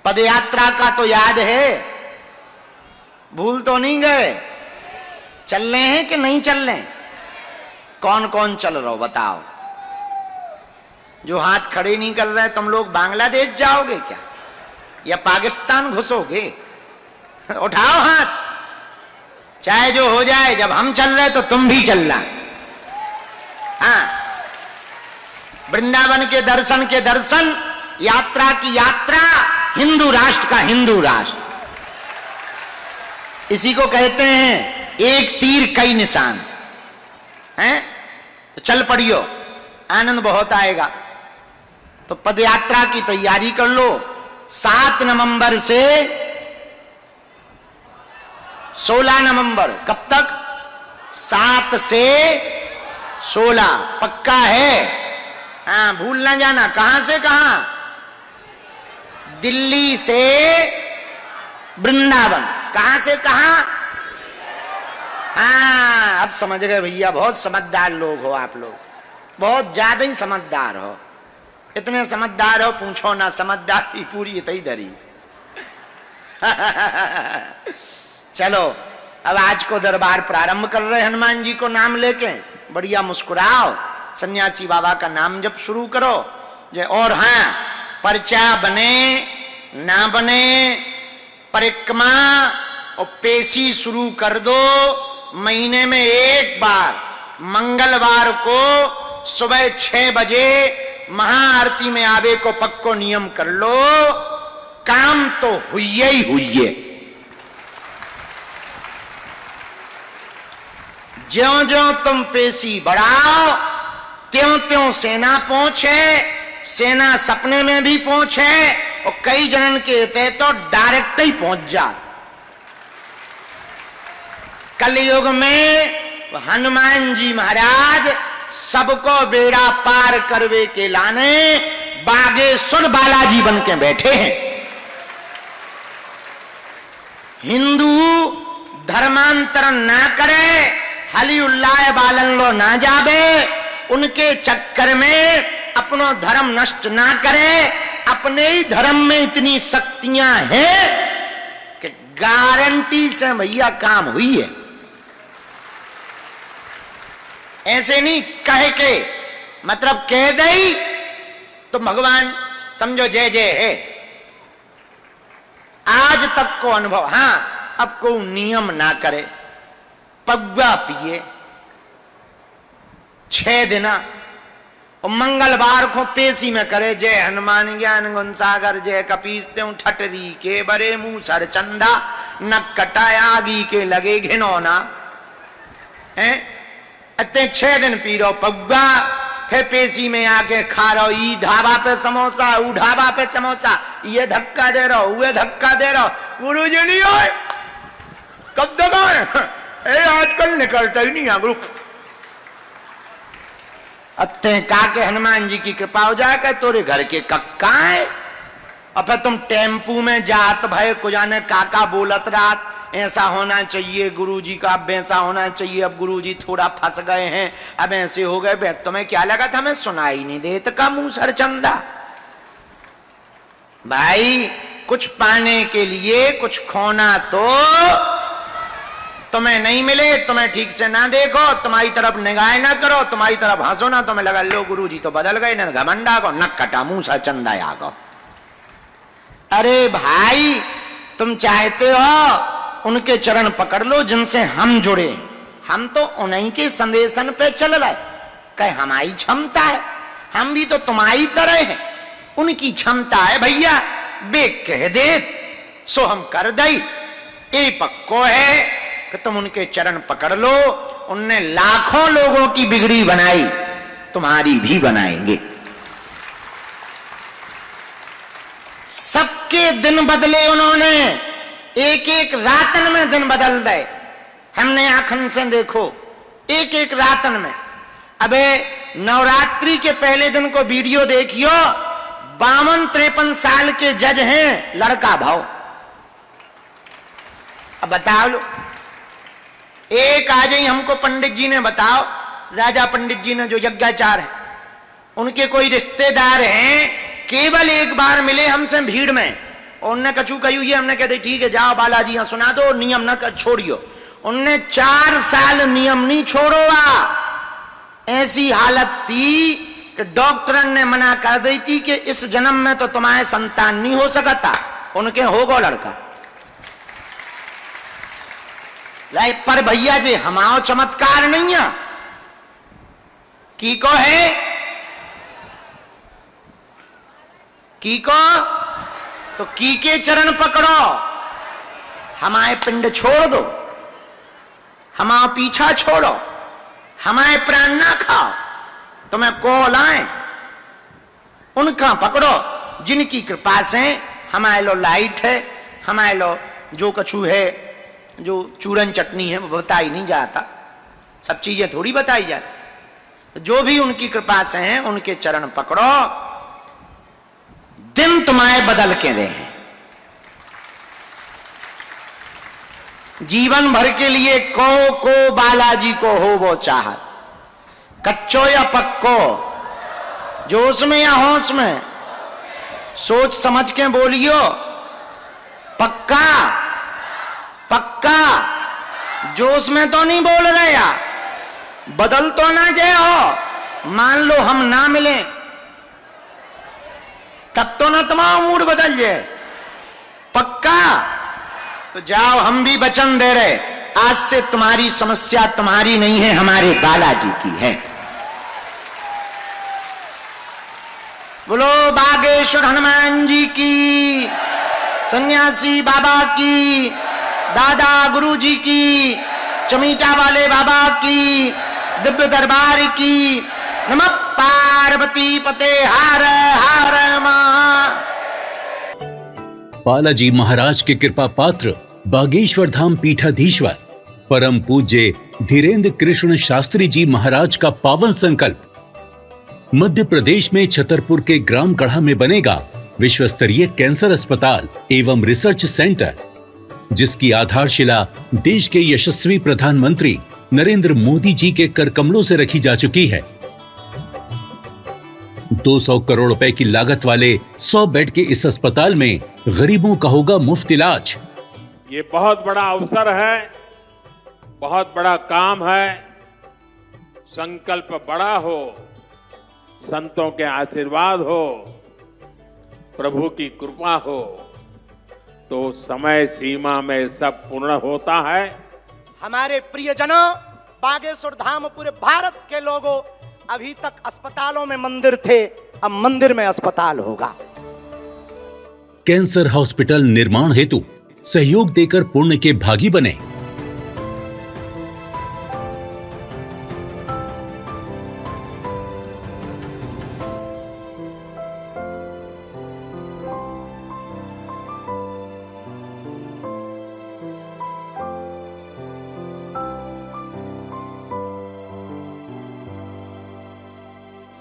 पदयात्रा का तो याद है, भूल तो नहीं गए? चल रहे हैं कि नहीं चल रहे? कौन कौन चल रहे हो बताओ? जो हाथ खड़े नहीं कर रहे, तुम लोग बांग्लादेश जाओगे क्या या पाकिस्तान घुसोगे? उठाओ हाथ, चाहे जो हो जाए, जब हम चल रहे तो तुम भी चलना। हाँ, वृंदावन के दर्शन, यात्रा की यात्रा, हिंदू राष्ट्र का हिंदू राष्ट्र। इसी को कहते हैं एक तीर कई निशान। हैं? तो चल पड़ियो, आनंद बहुत आएगा। तो पदयात्रा की तैयारी कर लो। 7 नवंबर से 16 नवंबर, कब तक? 7 से 16 पक्का है? हाँ, भूल ना जाना। कहां से कहां? दिल्ली से वृंदावन। कहां से कहां? हाँ, अब समझ गए भैया, बहुत समझदार लोग हो आप लोग, बहुत ज्यादा ही समझदार हो। इतने समझदार हो पूछो ना, समझदारी पूरी इतनी धरी। चलो, अब आज को दरबार प्रारंभ कर रहे हनुमान जी को नाम लेके। बढ़िया मुस्कुराओ, सन्यासी बाबा का नाम जब शुरू करो। और हाँ, पर्चा बने ना बने, परिक्रमा और पेशी शुरू कर दो। महीने में एक बार मंगलवार को सुबह 6 बजे महाआरती में आवे को पक्को नियम कर लो। काम तो हुई ही हुई। ज्यों ज्यों तुम पेशी बढ़ाओ, त्यों त्यों सेना पहुंचे। सेना सपने में भी पहुंचे और कई जनन के थे तो डायरेक्ट ही पहुंच जा। कलयुग में हनुमान जी महाराज सबको बेड़ा पार करवे के लाने बागेश्वर बालाजी बन के बैठे हैं। हिंदू धर्मांतरण ना करे, हली उल्लाह बालन लो ना जावे, उनके चक्कर में अपनो धर्म नष्ट ना करे। अपने ही धर्म में इतनी शक्तियां हैं कि गारंटी से भैया काम हुई है। ऐसे नहीं कह के, मतलब कह दई तो भगवान समझो जय जय है। आज तक को अनुभव। हाँ, अब को नियम ना करे, पग्गा पिए 6 दिन और मंगलवार को पेशी में करे जय हनुमान ज्ञान गुण सागर जय कपीस त्यों ठटरी के बरे मुंह सर चंदा न कटाया आगी के लगे घिनौना। हैं? अते 6 दिन पी रो पग्गा, फिर पेशी में आके खा रहो। ई ढाबा पे समोसा, ऊ ढाबा पे समोसा, ये धक्का दे रहो, वो धक्का दे रहो। गुरु जी नहीं हो, कब तक आए? आजकल निकलता ही नहीं है गुरु। अत्ते का के हनुमान जी की कृपा हो जाए कि तोरे घर के कक्का है। और फिर तुम टेम्पू में जात भय को जाने काका बोलत रात, ऐसा होना चाहिए गुरुजी का, अब ऐसा होना चाहिए, अब गुरुजी थोड़ा फंस गए हैं, अब ऐसे हो गए। बे तुम्हें क्या लगा था हमें सुनाई नहीं देता का मुंह सर चंदा? भाई, कुछ पाने के लिए कुछ खोना तो तुम्हें नहीं मिले, तुम्हें ठीक से ना देखो, तुम्हारी तरफ निगाह ना करो, तुम्हारी तरफ हंसो ना, तुम्हें लगा लो गुरुजी तो बदल गए, न घमंडा को न कटा मुंह सर चंदा आ गो। अरे भाई, तुम चाहते हो उनके चरण पकड़ लो जिनसे हम जुड़े। हम तो उन्हीं के संदेशन पे चल रहे। कहे हमारी क्षमता है, हम भी तो तुम्हारी तरह हैं। उनकी क्षमता है भैया, बे कह दे सो हम कर दई। ये पक्को है कि तुम उनके चरण पकड़ लो। उनने लाखों लोगों की बिगड़ी बनाई, तुम्हारी भी बनाएंगे। सबके दिन बदले उन्होंने, एक एक रातन में दिन बदल दे। हमने आंखन से देखो, एक एक रातन में। अबे नवरात्रि के पहले दिन को वीडियो देखियो, 52-53 साल के जज हैं, लड़का भाव। अब बताओ लो, एक आ जाई हमको पंडित जी ने बताओ, राजा पंडित जी ने जो यज्ञाचार है, उनके कोई रिश्तेदार हैं, केवल एक बार मिले हमसे भीड़ में, उनने कछु कही ये, हमने कहते ठीक है जाओ बालाजी यहाँ सुना दो, नियम न छोड़ियो। उनने 4 साल नियम नहीं छोड़ोगा। ऐसी हालत थी कि डॉक्टर ने मना कर दी थी कि इस जन्म में तो तुम्हारे संतान नहीं हो सकता, उनके होगो लड़का। पर भैया जी हमारो चमत्कार नहीं है की को है की को, तो की के चरण पकड़ो, हमारे पिंड छोड़ दो, हमारा पीछा छोड़ो, हमारे प्राण ना खाओ, तुम्हें को लाए उनका पकड़ो जिनकी कृपा से हमारे लो लाइट है, हमारे लो जो कछु है, जो चूरन चटनी है वो बताई नहीं जाता, सब चीजें थोड़ी बताई जाती। जो भी उनकी कृपा से हैं उनके चरण पकड़ो, दिन तुम्हारे बदल के रहे। जीवन भर के लिए को बालाजी को हो वो चाहत, कच्चो या पक्को, जोश में या होश में, सोच समझ के बोलियो, पक्का पक्का, जोश में तो नहीं बोल रहे या, बदल तो ना जाए हो, मान लो हम ना मिले तब तो ना तुम्हारा मूड बदल जाए, पक्का। तो जाओ, हम भी वचन दे रहे, आज से तुम्हारी समस्या तुम्हारी नहीं है, हमारे बालाजी की है। बोलो बागेश्वर हनुमान जी की, सन्यासी बाबा की, दादा गुरु जी की, चमीटा वाले बाबा की, दिव्य दरबार की। नमः पार्वती पते हर हर महा। बालाजी महाराज के कृपा पात्र बागेश्वर धाम पीठाधीश्वर परम पूज्य धीरेन्द्र कृष्ण शास्त्री जी महाराज का पावन संकल्प। मध्य प्रदेश में छतरपुर के ग्राम गढ़ा में बनेगा विश्व स्तरीय कैंसर अस्पताल एवं रिसर्च सेंटर, जिसकी आधारशिला देश के यशस्वी प्रधानमंत्री नरेंद्र मोदी जी के कर कमलों से रखी जा चुकी है। 200 करोड़ रुपए की लागत वाले 100 बेड के इस अस्पताल में गरीबों का होगा मुफ्त इलाज। ये बहुत बड़ा अवसर है, बहुत बड़ा काम है। संकल्प बड़ा हो, संतों के आशीर्वाद हो, प्रभु की कृपा हो, तो समय सीमा में सब पूर्ण होता है। हमारे प्रियजनों, बागेश्वर धाम पूरे भारत के लोगों, अभी तक अस्पतालों में मंदिर थे, अब मंदिर में अस्पताल होगा। कैंसर हॉस्पिटल निर्माण हेतु सहयोग देकर पुण्य के भागी बने।